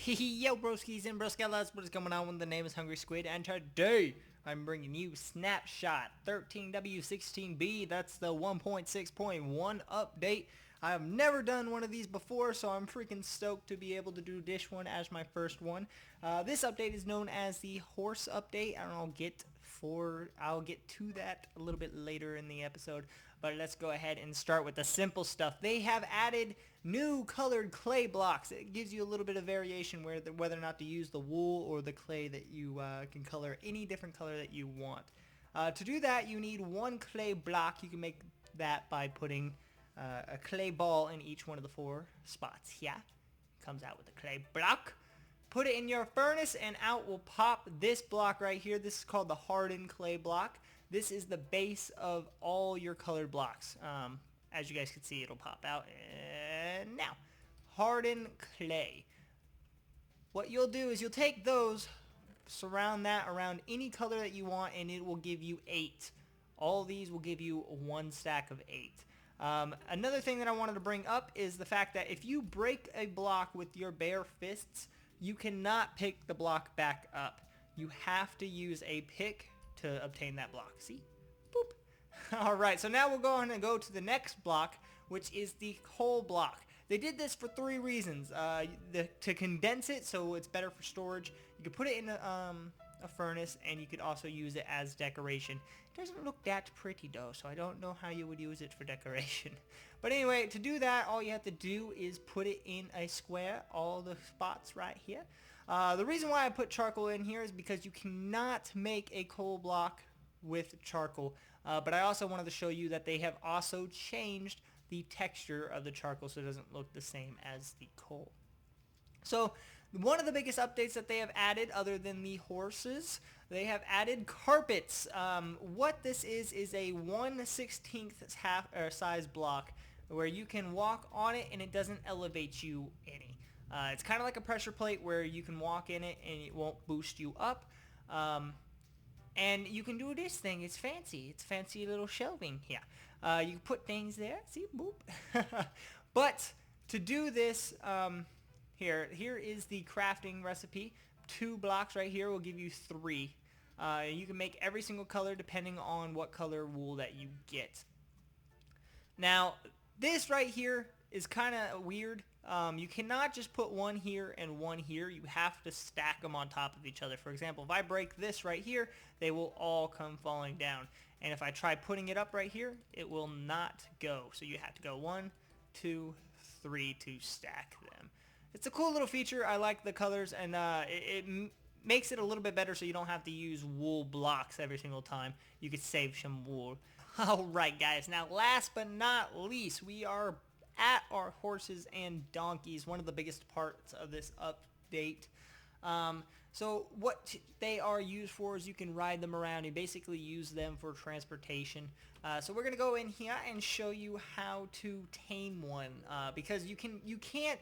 Yo, Broskiis and Broskellas, what is going on? The name is Hungry Squid, and today I'm bringing you Snapshot 13W16B. That's the 1.6.1 update. I've never done one of these before, so I'm freaking stoked to be able to do this one as my first one. This update is known as the horse update, and I'll get to that a little bit later in the episode. But let's go ahead and start with the simple stuff. They have added new colored clay blocks. It gives you a little bit of variation whether or not to use the wool or the clay that you can color any different color that you want. To do that, you need one clay block. You can make that by putting a clay ball in each one of the four spots. Yeah, comes out with a clay block. Put it in your furnace and out will pop this block right here. This is called the hardened clay block. This is the base of all your colored blocks. As you guys can see, it'll pop out. And now, hardened clay. What you'll do is you'll take those, surround that around any color that you want, and it will give you 8. All these will give you one stack of 8. Another thing that I wanted to bring up is the fact that if you break a block with your bare fists, you cannot pick the block back up. You have to use a pick to obtain that block. See? Boop. Alright, so now we'll go on and go to the next block, which is the coal block. They did this for 3 reasons. To condense it so it's better for storage. You could put it in a furnace, and you could also use it as decoration. It doesn't look that pretty though, so I don't know how you would use it for decoration. But anyway, to do that, all you have to do is put it in a square, all the spots right here. The reason why I put charcoal in here is because you cannot make a coal block with charcoal. But I also wanted to show you that they have also changed the texture of the charcoal so it doesn't look the same as the coal. So one of the biggest updates that they have added, other than the horses, they have added carpets. What this is a 1/16 size block where you can walk on it and it doesn't elevate you any. It's kind of like a pressure plate where you can walk in it and it won't boost you up. And you can do this thing. It's fancy. It's fancy little shelving here. You can put things there. See? Boop. But to do this, here is the crafting recipe. 2 blocks right here will give you 3. You can make every single color depending on what color wool that you get. Now, this right here is kind of weird. You cannot just put one here and one here. You have to stack them on top of each other. For example, if I break this right here, they will all come falling down. And if I try putting it up right here, it will not go. So you have to go 1, 2, 3 to stack them. It's a cool little feature. I like the colors, and it makes it a little bit better so you don't have to use wool blocks every single time. You could save some wool. Alright guys, now last but not least, we are at our horses and donkeys, one of the biggest parts of this update. So what they are used for is you can ride them around. You basically use them for transportation. So we're going to go in here and show you how to tame one, because you can't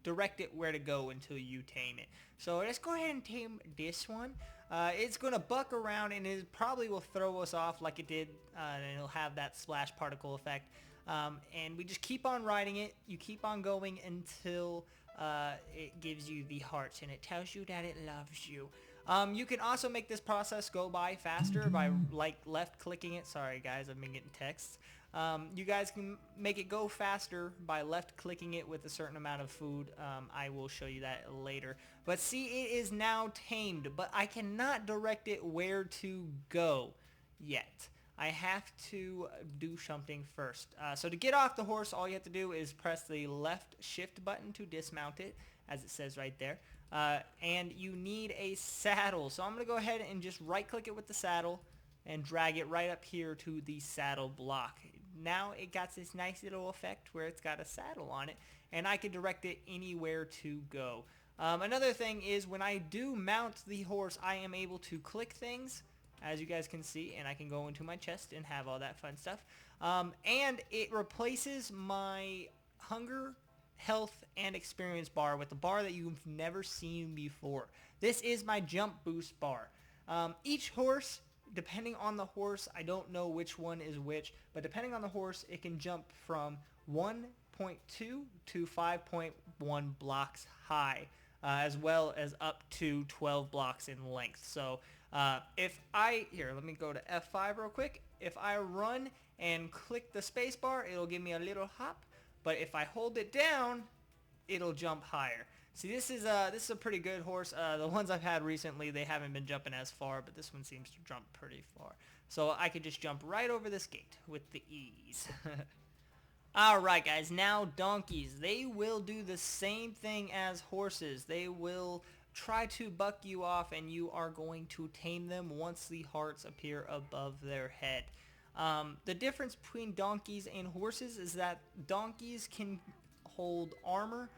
direct it where to go until you tame it. So let's go ahead and tame this one. It's going to buck around and it probably will throw us off like it did, and it'll have that splash particle effect. And we just keep on riding it. You keep on going until it gives you the hearts and it tells you that it loves you. You can also make this process go by faster by left clicking it. Sorry guys, I've been getting texts. You guys can make it go faster by left clicking it with a certain amount of food. I will show you that later. But see, it is now tamed, but I cannot direct it where to go yet. I have to do something first. So to get off the horse, all you have to do is press the left shift button to dismount it, as it says right there. And you need a saddle. So I'm going to go ahead and just right click it with the saddle and drag it right up here to the saddle block. Now it got this nice little effect where it's got a saddle on it, and I can direct it anywhere to go. Another thing is when I do mount the horse, I am able to click things, as you guys can see, and I can go into my chest and have all that fun stuff. And it replaces my hunger, health, and experience bar with a bar that you've never seen before. This is my jump boost bar. Each horse, depending on the horse, I don't know which one is which, but depending on the horse, it can jump from 1.2 to 5.1 blocks high. as well as up to 12 blocks in length. So here, let me go to F5 real quick. If I run and click the space bar, it'll give me a little hop. But if I hold it down, it'll jump higher. See, this is a pretty good horse. The ones I've had recently, they haven't been jumping as far, but this one seems to jump pretty far. So I could just jump right over this gate with the ease. Alright guys, now donkeys. They will do the same thing as horses. They will try to buck you off, and you are going to tame them once the hearts appear above their head. The difference between donkeys and horses is that donkeys can hold armor.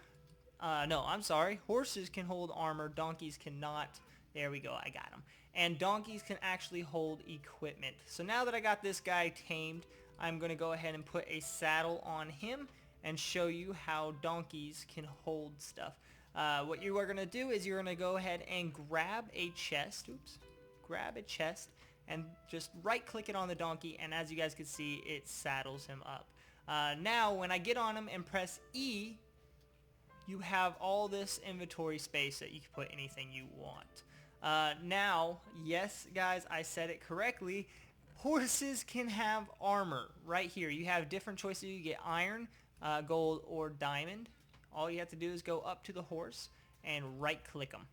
No, I'm sorry. Horses can hold armor. Donkeys cannot. There we go. I got them. And donkeys can actually hold equipment. So now that I got this guy tamed, I'm going to go ahead and put a saddle on him and show you how donkeys can hold stuff. What you are going to do is you're going to go ahead and grab a chest. Oops. Grab a chest and just right click it on the donkey, and as you guys can see, it saddles him up. Now when I get on him and press E, you have all this inventory space that you can put anything you want. Now, yes guys, I said it correctly. Horses can have armor right here. You have different choices. You get iron, gold, or diamond. All you have to do is go up to the horse and right click them.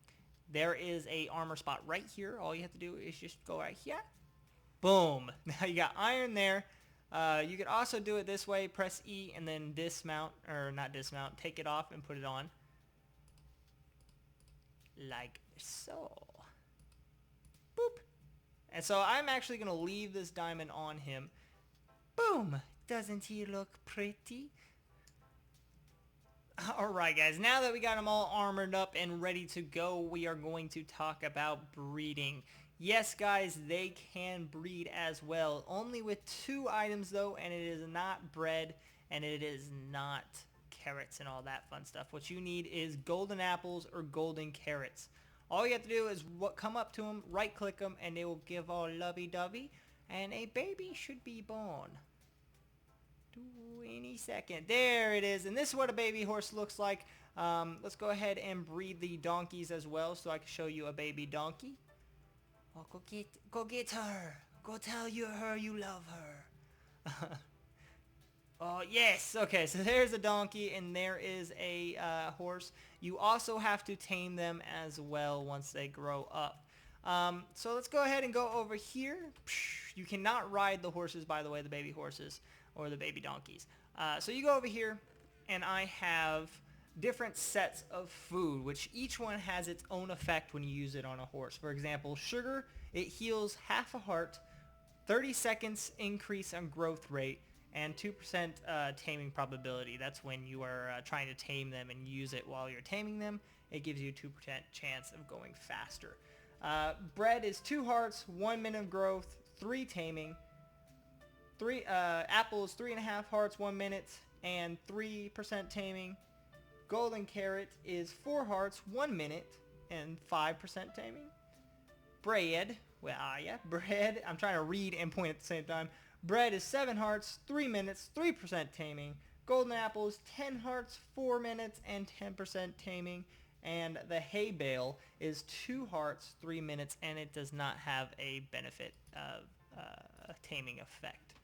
There is a armor spot right here. All you have to do is just go right here. Boom. Now you got iron there. You could also do it this way. Press E and then dismount, or not dismount, take it off and put it on. Like so. Boop. And so I'm actually going to leave this diamond on him. Boom. Doesn't he look pretty? Alright guys, now that we got them all armored up and ready to go, we are going to talk about breeding. Yes guys, they can breed as well. Only with 2 items though, and it is not bread and it is not carrots and all that fun stuff. What you need is golden apples or golden carrots. All you have to do is come up to them, right click them, and they will give all lovey-dovey, and a baby should be born. Any second. There it is, and this is what a baby horse looks like. Let's go ahead and breed the donkeys as well, so I can show you a baby donkey. Oh, go get her. Go tell her you love her. Oh yes. Okay, so there's a donkey and there is a horse. You also have to tame them as well once they grow up. So let's go ahead and go over here. You cannot ride the horses, by the way, the baby horses or the baby donkeys. So you go over here, and I have different sets of food, which each one has its own effect when you use it on a horse. For example, sugar, it heals half a heart, 30 seconds increase on growth rate, and 2% taming probability. That's when you are trying to tame them and use it while you're taming them. It gives you a 2% chance of going faster. Bread is 2 hearts, 1 minute of growth, 3 taming. Apple is 3.5 hearts, 1 minute, and 3% taming. Golden carrot is 4 hearts, 1 minute, and 5% taming. Bread, where are ya? Bread, I'm trying to read and point at the same time. Bread is 7 hearts, 3 minutes, 3% taming. Golden apples, 10 hearts, 4 minutes, and 10% taming. And the hay bale is 2 hearts, 3 minutes, and it does not have a benefit of a taming effect.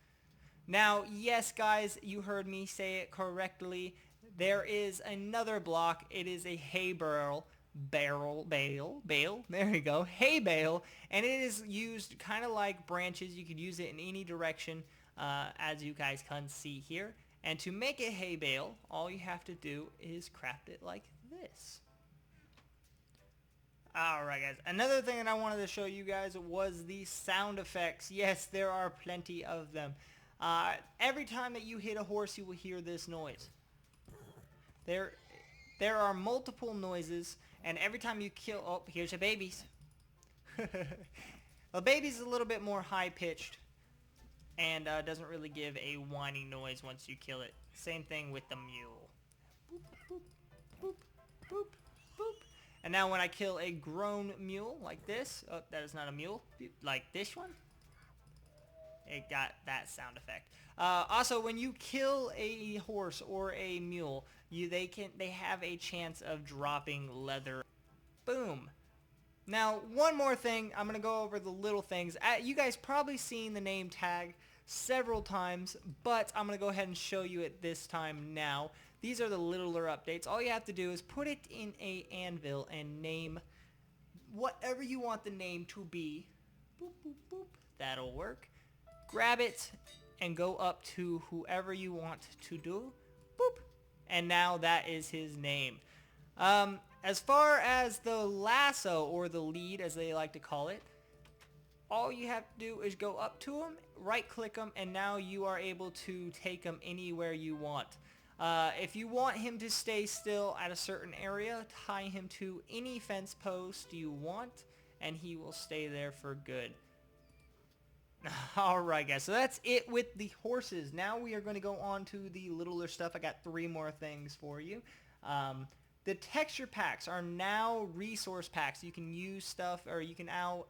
Now, yes, guys, you heard me say it correctly. There is another block. It is a hay bale. Bale. There you go. Hay bale, and it is used kind of like branches. You could use it in any direction, as you guys can see here. And to make a hay bale, all you have to do is craft it like this. Alright guys, another thing that I wanted to show you guys was the sound effects. Yes, there are plenty of them. Every time that you hit a horse, you will hear this noise. There are multiple noises, and every time you kill... Oh, here's your babies. A baby's a little bit more high-pitched and doesn't really give a whining noise once you kill it. Same thing with the mule. Boop, boop, boop, boop, boop. And now when I kill a grown mule like this... Oh, that is not a mule. Like this one. It got that sound effect. Also, when you kill a horse or a mule, they have a chance of dropping leather. Boom. Now, one more thing. I'm going to go over the little things. You guys probably seen the name tag several times, but I'm going to go ahead and show you it this time now. These are the littler updates. All you have to do is put it in a anvil and name whatever you want the name to be. Boop, boop, boop. That'll work. Grab it and go up to whoever you want to do. Boop. And now that is his name. As far as the lasso, or the lead as they like to call it, all you have to do is go up to him, right click him, and now you are able to take him anywhere you want. If you want him to stay still at a certain area, tie him to any fence post you want, and he will stay there for good. Alright guys, so that's it with the horses. Now we are going to go on to the littler stuff. I got 3 more things for you. The texture packs are now resource packs. You can use stuff, or you can now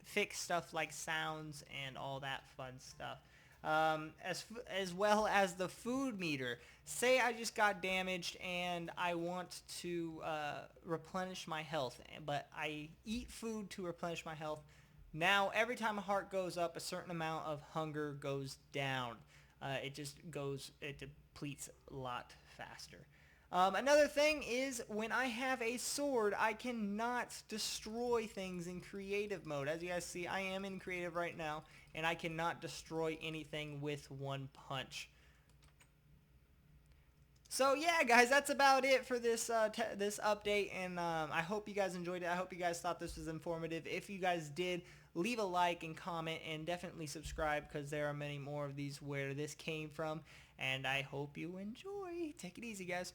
fix stuff like sounds and all that fun stuff. As well as the food meter. Say I just got damaged and I want to replenish my health, but I eat food to replenish my health. Now every time a heart goes up, a certain amount of hunger goes down. It depletes a lot faster. Another thing is, when I have a sword, I cannot destroy things in creative mode. As you guys see, I am in creative right now, and I cannot destroy anything with one punch. So yeah, guys, that's about it for this this update, and I hope you guys enjoyed it. I hope you guys thought this was informative. If you guys did, leave a like and comment, and definitely subscribe, because there are many more of these where this came from, and I hope you enjoy. Take it easy, guys.